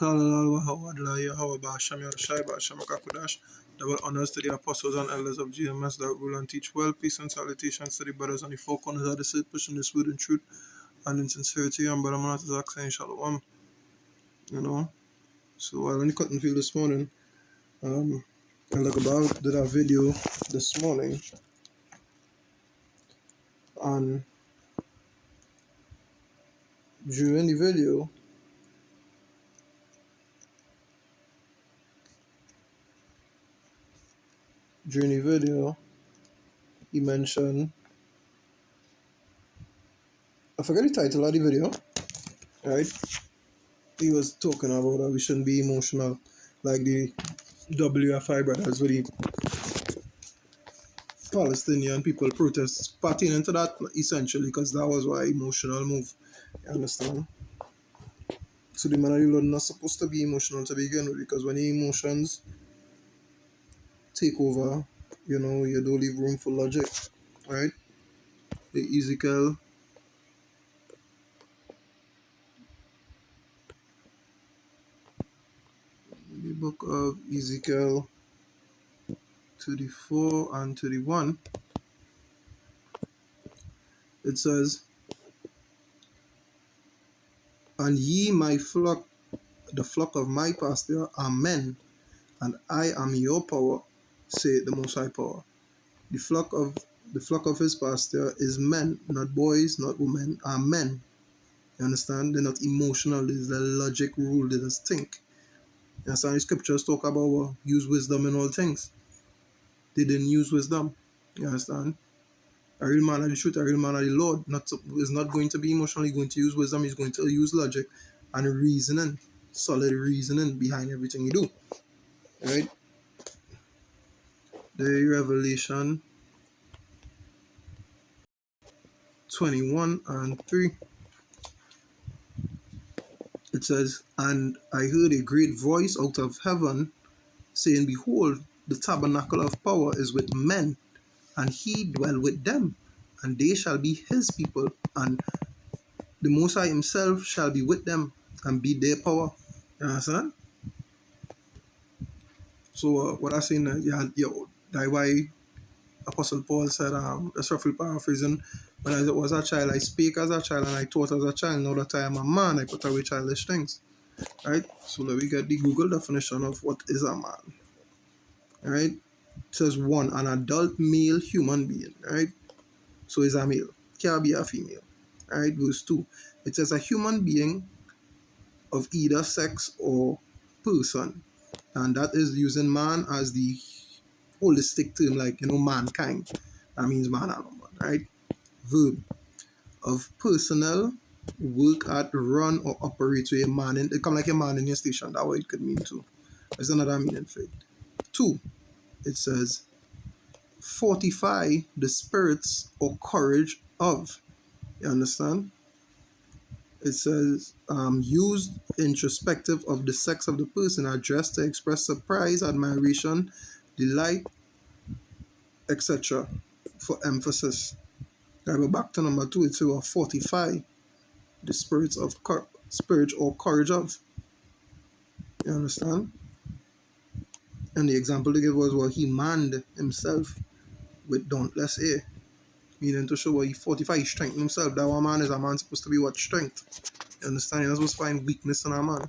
Double honors to the apostles and elders of GMS that rule and teach well. Peace and salutations to the brothers on the four corners of the city, pushing this word in truth and in sincerity. And Brother Manat is saying shalom. So I only couldn't feel this morning. I look about did a video this morning, and during the video, he mentioned, I forget the title of the video, right? He was talking about how we shouldn't be emotional, like the WFI brothers with the Palestinian people protests, partying into that essentially, because that was why emotional move. You understand? So the man of the Lord not supposed to be emotional to begin with, because when the emotions take over, you don't leave room for logic, right? The book of Ezekiel 34 and 31, it says, "And ye, my flock, the flock of my pasture, are men, and I am your power, say the Most High Power." The flock of his pasture is men, not boys, not women, are men. You understand? They're not emotional. There's the logic rule. They just think. You understand? The scriptures talk about use wisdom in all things. They didn't use wisdom. You understand? A real man of the truth, a real man of the Lord, is not going to be emotional. He's going to use wisdom. He's going to use logic and reasoning, solid reasoning behind everything you do. Right? The Revelation 21 and 3. It says, "And I heard a great voice out of heaven, saying, Behold, the tabernacle of power is with men, and he dwell with them, and they shall be his people, and the Most High himself shall be with them, and be their power." You understand? So what I saying, that's why Apostle Paul said, that's roughly paraphrasing, "When I was a child, I spake as a child, and I taught as a child. Now that I am a man, I put away childish things." Right? So let me get the Google definition of what is a man. Right? It says, 1, an adult male human being. Right? So is a male. Can't be a female. Right? Verse 2. It says a human being of either sex or person. And that is using man as the holistic term, like, mankind. That means man and woman. Right? Verb. Of personnel, work at, run, or operate with a man. It come like a man in your station. That way it could mean too. There's another meaning for it. 2. It says, fortify the spirits or courage of. You understand? It says, used introspective of the sex of the person, addressed to express surprise, admiration, delight, etc. for emphasis. I go back to number 2. It says, fortify the spirits of spirit or courage of. You understand? And the example they gave was, he manned himself with dauntless air. Meaning to show he fortified, he strengthened himself. That one man is a man supposed to be what? Strength. You understand? You're not supposed to find weakness in a man.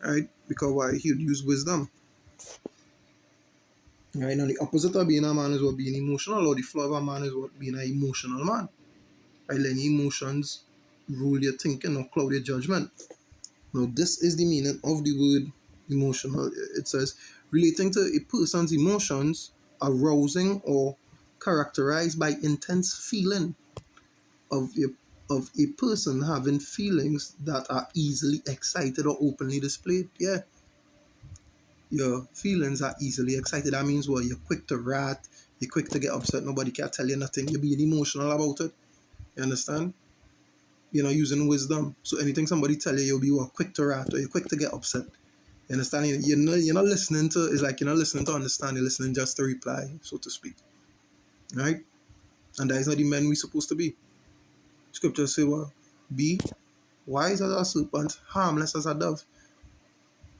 Right? Because why? He would use wisdom. Right? Now the opposite of being a man is what? Being emotional, or the flaw of a man is what? Being an emotional man. Right? Letting emotions rule your thinking or cloud your judgment. Now this is the meaning of the word emotional. It says, relating to a person's emotions, arousing or characterized by intense feeling of a person having feelings that are easily excited or openly displayed. Yeah. Your feelings are easily excited. That means you're quick to rant, you're quick to get upset, nobody can tell you nothing. You're being emotional about it. You understand? You're not using wisdom. So anything somebody tell you, you'll be quick to rant, or you're quick to get upset. You understand? You're not listening to, it's like you're not listening to understand, you're listening just to reply, so to speak. Right? And that is not the men we're supposed to be. Scripture say, be wise as a serpent, harmless as a dove.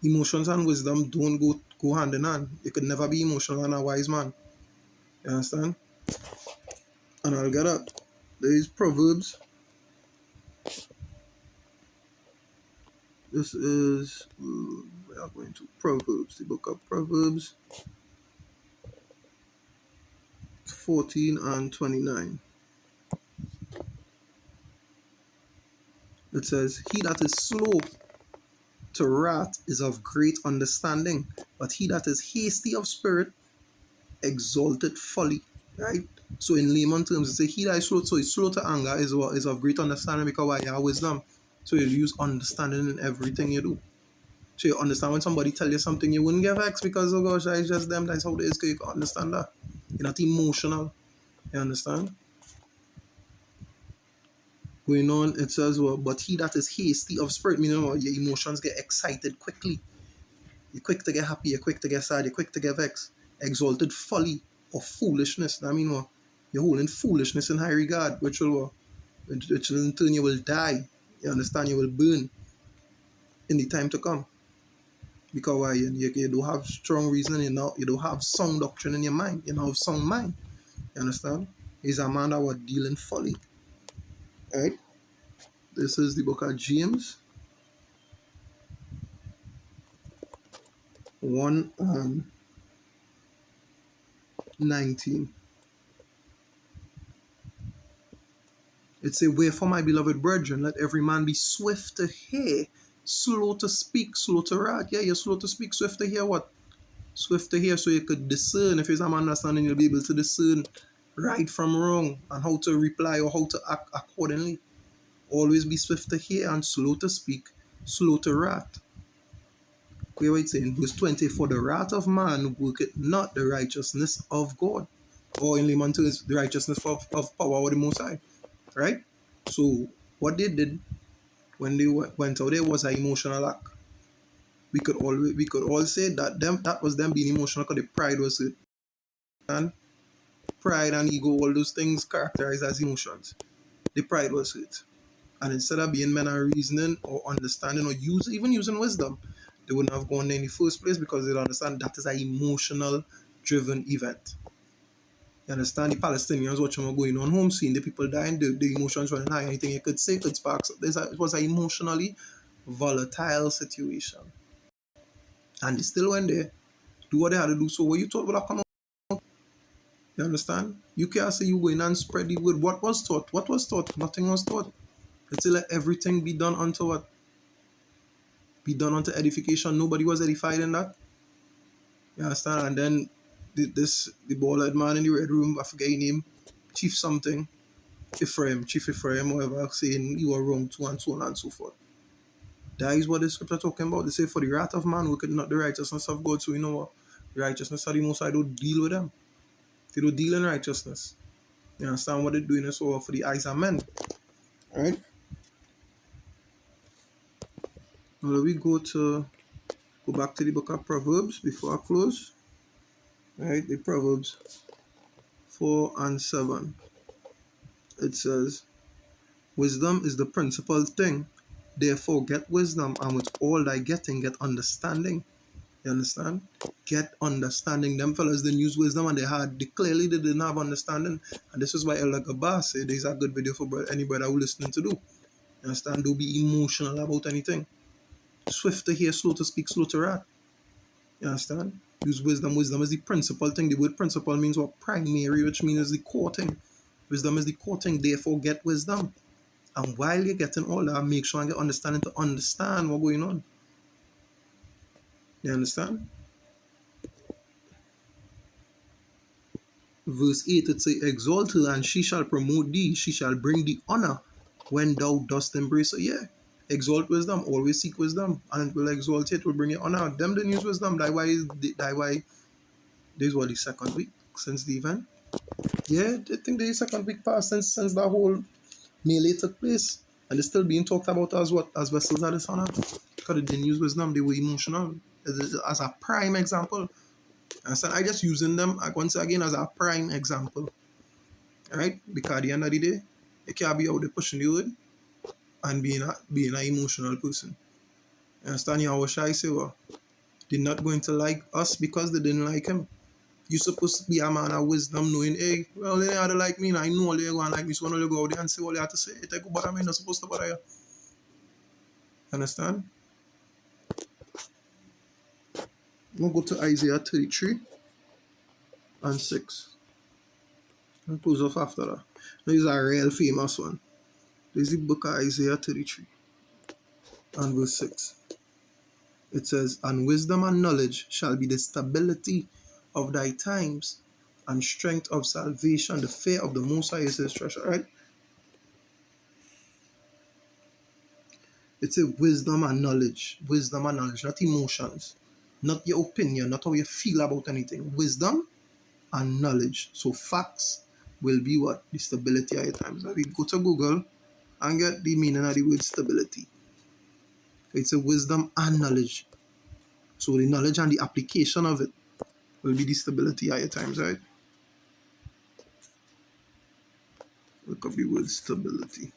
Emotions and wisdom don't go hand in hand. You could never be emotional and a wise man. You understand? And I'll get up. There is Proverbs. This is, we are going to Proverbs, the book of Proverbs 14 and 29. It says, he that is slow to wrath is of great understanding, but he that is hasty of spirit exalted folly. Right? So in layman terms, it says he that is slow, so he's slow to anger is what is of great understanding because why? You have wisdom. So you use understanding in everything you do. So you understand when somebody tell you something, you wouldn't get vexed because, oh gosh, it's just them, that's how it is, because you can understand that. You're not emotional. You understand? Going on, it says, well, but he that is hasty of spirit, meaning what? Your emotions get excited quickly. You're quick to get happy, you're quick to get sad, you're quick to get vexed. Exalted folly or foolishness. That mean what? You're holding foolishness in high regard, which will in turn you will die. You understand? You will burn in the time to come. Because why? You don't have strong reasoning, you don't have sound doctrine in your mind, you don't have sound mind. You understand? He's a man that was dealing folly. Alright? This is the book of James 1 and 19. It says, wherefore, my beloved brethren, let every man be swift to hear, slow to speak, slow to wrath. Yeah, you're slow to speak, swift to hear what? Swift to hear so you could discern. If you're a man understanding, you'll be able to discern right from wrong and how to reply or how to act accordingly. Always be swift to hear and slow to speak, slow to wrath. Where it's saying, verse 20, for the wrath of man worketh not the righteousness of God. Or in layman terms, the righteousness of power of the Most High. Right? So, what they did when they went out there was an emotional act. We could all say that was them being emotional because the pride was it. And pride and ego, all those things characterized as emotions. The pride was it. And instead of being men and reasoning or understanding or even using wisdom, they wouldn't have gone there in the first place because they understand that is an emotional driven event. You understand? The Palestinians watching what going on home, seeing the people dying, the emotions running high, anything you could say could spark. It was an emotionally volatile situation. And they still went there, do what they had to do. So what you thought would have come out? You understand? You can't say you go in and spread the word. What was taught? What was taught? Nothing was taught. It's let everything be done unto what? Be done unto edification. Nobody was edified in that. You understand? And then the bald man in the red room, I forget his name, Chief something, Chief Ephraim, whatever, saying you are wrong too and so on and so forth. That is what the scripture talking about. They say, for the wrath of man worketh not the righteousness of God. So you know what? The righteousness of the Most High don't deal with them. They don't deal in righteousness. You understand what they're doing is for the eyes of men. Alright? Now we go back to the book of Proverbs before I close. Right? The Proverbs 4 and 7. It says, wisdom is the principal thing. Therefore get wisdom, and with all thy getting, get understanding. You understand? Get understanding. Them fellas didn't use wisdom and they clearly they didn't have understanding. And this is why Elder Gabbar said there's a good video for anybody who listening to do. You understand? Don't be emotional about anything. Swift to hear, slow to speak, slow to wrath. You understand? Use wisdom. Wisdom is the principal thing. The word principal means what? Primary, which means the core thing. Wisdom is the core thing. Therefore, get wisdom. And while you're getting all that, make sure and get understanding to understand what's going on. You understand? Verse 8, it says, exalt her, and she shall promote thee. She shall bring thee honor when thou dost embrace her. Yeah. Exalt wisdom. Always seek wisdom. And it will exalt you. It will bring you honor. Them didn't use wisdom. That's why this was the second week since the event. Yeah, I think the second week passed since that whole melee took place. And it's still being talked about as what? As vessels of dishonor. Because they didn't use wisdom. They were emotional. As a prime example. And I just using them once again as a prime example. Alright? Because at the end of the day, you can't be out there pushing the word and being an emotional person. You understand? Yahushua say, well, they're not going to like us because they didn't like him. You're supposed to be a man of wisdom, knowing, hey, well, they had to like me, and I know they're going to like me, so when you go out there and say what you have to say, it take bother me, not supposed to bother you. Understand? I'm going to go to Isaiah 33 and 6. And close off after that. This is a real famous one. This is the book of Isaiah 33 and verse 6. It says, and wisdom and knowledge shall be the stability of thy times, and strength of salvation, the fear of the Most High is his treasure. Right? It's a wisdom and knowledge. Wisdom and knowledge, not emotions, not your opinion, not how you feel about anything. Wisdom and knowledge. So facts will be what? The stability of your times. Now we go to Google and get the meaning of the word stability. It's a wisdom and knowledge. So the knowledge and the application of it will be the stability of your times, right? Look up the word stability.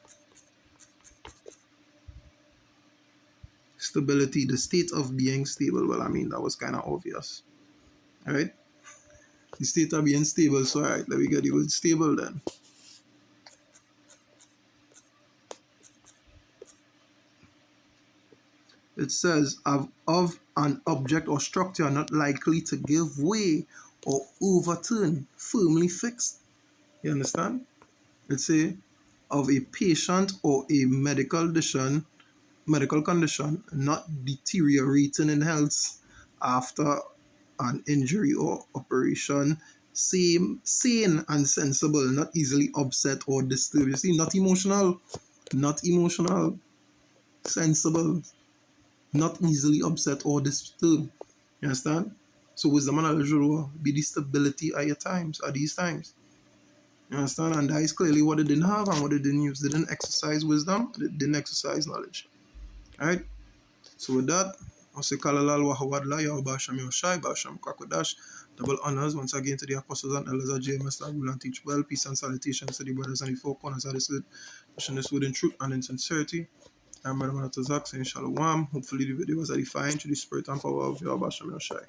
Stability, the state of being stable. Well, I mean, that was kind of obvious, right? The state of being stable. So, all right, let me get the word stable then. It says, of an object or structure not likely to give way or overturn, firmly fixed. You understand? Let's say, of a patient or a medical condition not deteriorating in health after an injury or operation, sane and sensible, not easily upset or disturbed. You see, not emotional, sensible, not easily upset or disturbed. You understand? So wisdom and knowledge will be the stability at your times, at these times. You understand? And that is clearly what they didn't have and what they didn't use. They didn't exercise wisdom, they didn't exercise knowledge. Alright? So with that, I'll say Kalalal Wahawadla, Yahweh Yoshai, Basham Kwakodash, double honors once again to the apostles and elders of Gms.S.O.T.E that will and teach well, peace and salutations to the brothers and the four corners of this earth, pushing this word in truth and in sincerity. I'm Brother Manatazak saying Shalom. Hopefully the video was edifying to the spirit and power of Yahweh Yoshai.